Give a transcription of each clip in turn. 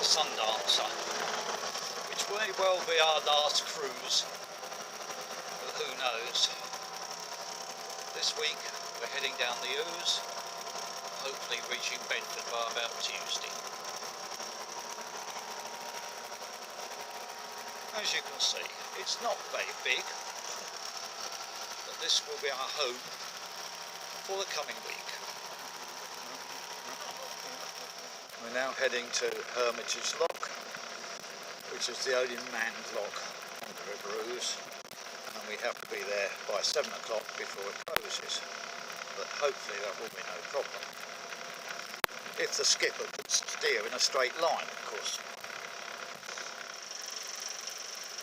Sun Dancer, which may well be our last cruise, but who knows. This week we're heading down the Ouse, hopefully reaching Bedford by about Tuesday. As you can see, it's not very big, but this will be our home for the coming week. We're now heading to Hermitage Lock, which is the only manned lock on the River Ouse, and we have to be there by 7 o'clock before it closes, but hopefully that will be no problem. If the skipper could steer in a straight line, of course.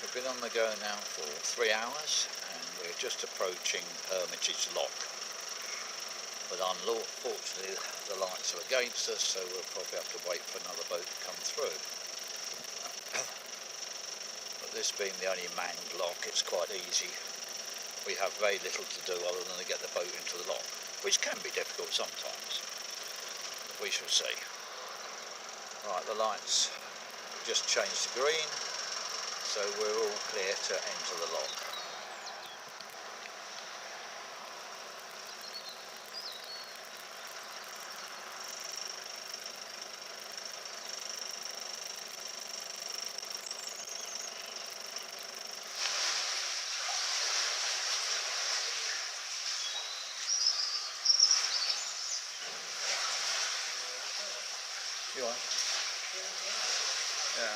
We've been on the go now for 3 hours, and we're just approaching Hermitage Lock. But unfortunately the lights are against us, so we'll probably have to wait for another boat to come through. But this being the only manned lock, it's quite easy. We have very little to do other than to get the boat into the lock, which can be difficult sometimes. We shall see. Right, the lights just changed to green, so we're all clear to enter the lock. You on? Yeah.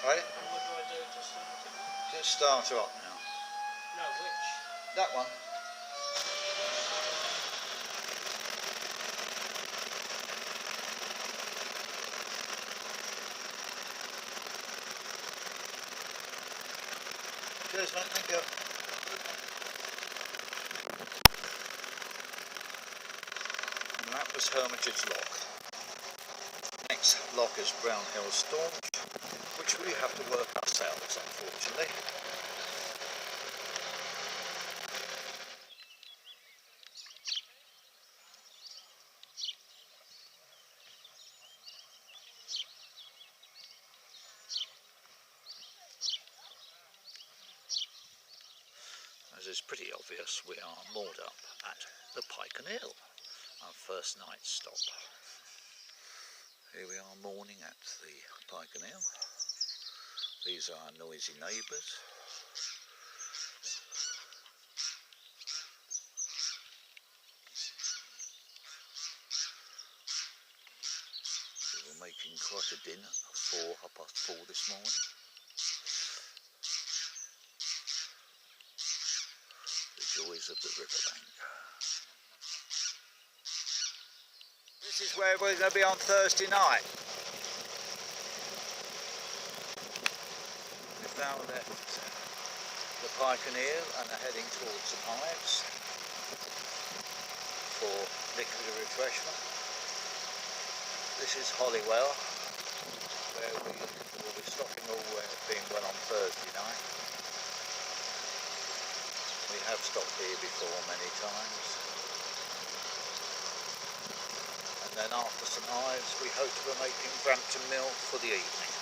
Right? What do I do to start it? Just start her up now. No, which? That one. Cheers, mate, thank you. And that was Hermitage Lock. Next lock is Brown Hill Staunch, which we have to work ourselves, unfortunately. As is pretty obvious, we are moored up at the Pike and Eel, our first night stop. Here we are mooring at the Pike and Eel. These are our noisy neighbours. We were making quite a din at 4:30 this morning. Joys of the riverbank. This is where we're going to be on Thursday night. We've now left the Pike and Eel and are heading towards St Ives for liquid refreshment. This is Holywell, where we will be stopping all being well on Thursday night. We have stopped here before many times. And then after St Ives we hope to be making Brampton Mill for the evening.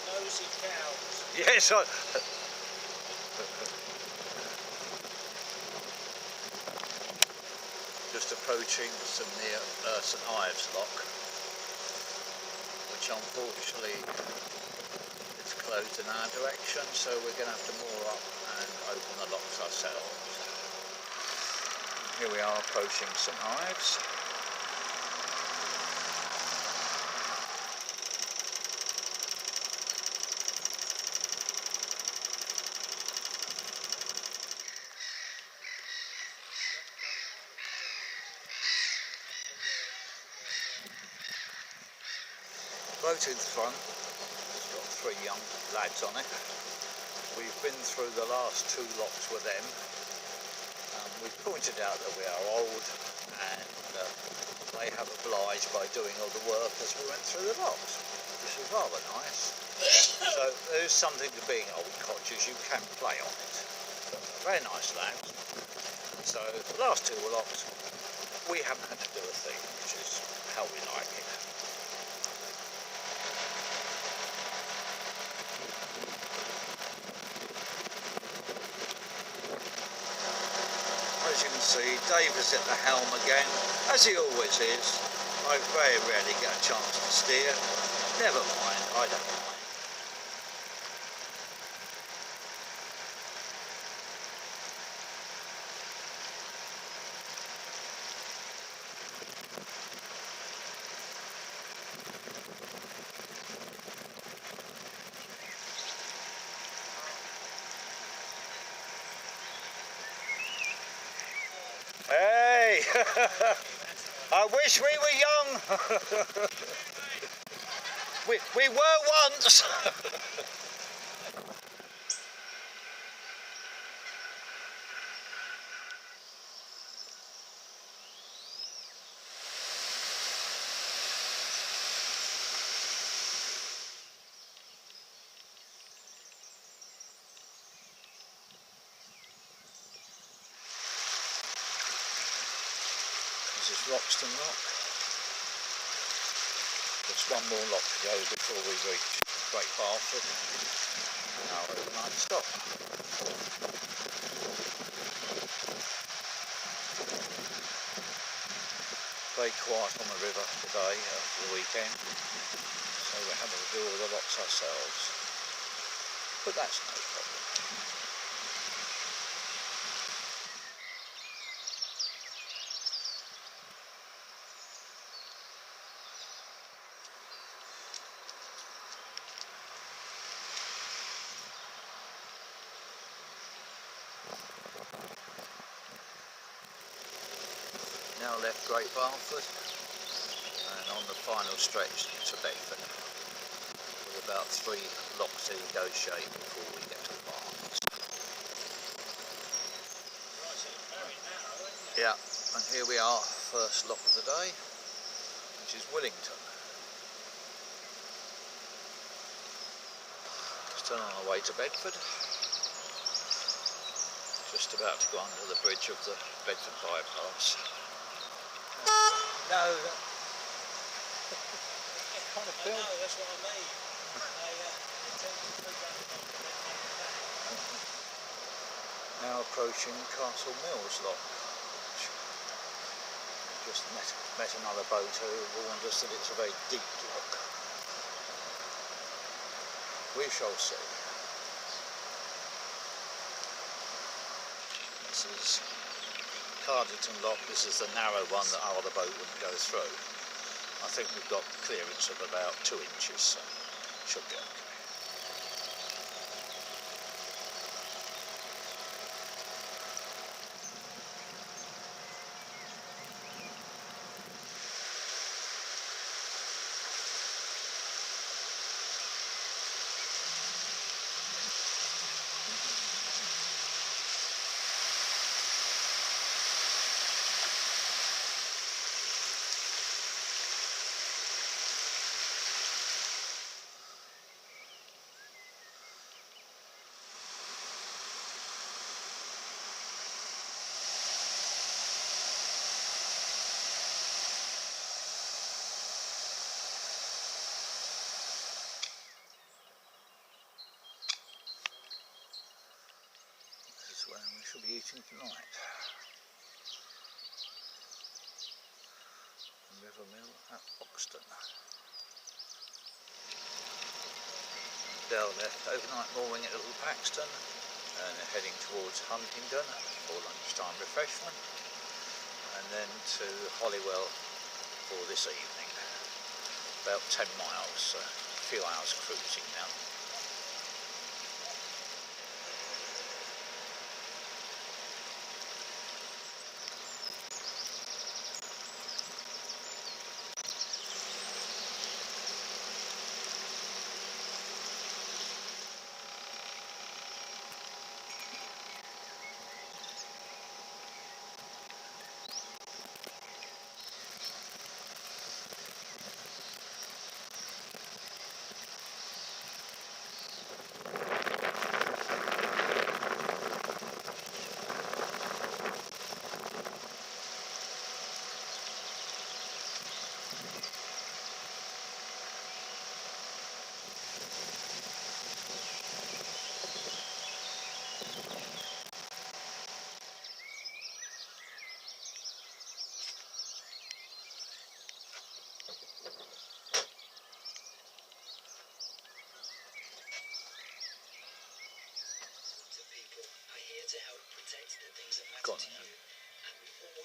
Nosy cows. Yes, just approaching some near St Ives Lock, which unfortunately is closed in our direction, so we're going to have to moor up and open the locks ourselves. Here we are approaching St Ives. boat in front. It's got 3 young lads on it. We've been through the last 2 locks with them. We've pointed out that we are old, and they have obliged by doing all the work as we went through the locks, which is rather nice. So there's something to being Old Codgers, you can play on it. Very nice lads. So the last 2 locks, we haven't had to do a thing, which is how we like it. As you can see, Dave is at the helm again, as he always is. I very rarely get a chance to steer. Never mind, I don't mind. Hey! I wish we were young! we were once! This is Roxton Lock. There's 1 more lock to go before we reach Great Barford. Now we're at night stop. Very quiet on the river today for the weekend, so we're having to do all the locks ourselves. But that's no problem. Now left Great Barford and on the final stretch to Bedford, with about 3 locks to negotiate before we get to the Barnes. Yeah, and here we are, first lock of the day, which is Willington. Still on our way to Bedford. Just about to go under the bridge of the Bedford bypass. No, kind of film. No, that's what I mean. They tend to put that on the back. Now approaching Castle Mills Lock. Just met another boat who warned us that it's a very deep lock. We shall see. This is Cardington Lock. This is the narrow one that our other boat wouldn't go through. I think we've got clearance of about 2 inches, so should be okay. Where we shall be eating tonight. River Mill at Oxton. Dell left overnight mooring at Little Paxton and heading towards Huntingdon for lunchtime refreshment, and then to Holywell for this evening. About 10 miles, so a few hours cruising now.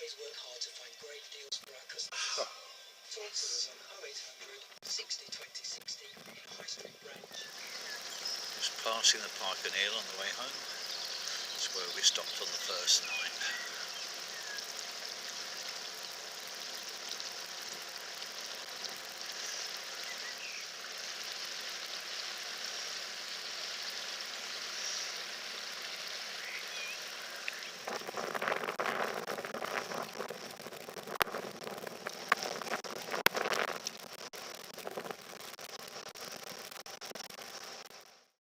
always work hard to find great deals for our customers. Talk to us on 0800 60 20 60 in High Street branch. Just passing the Park and Hill on the way home. That's where we stopped on the first night.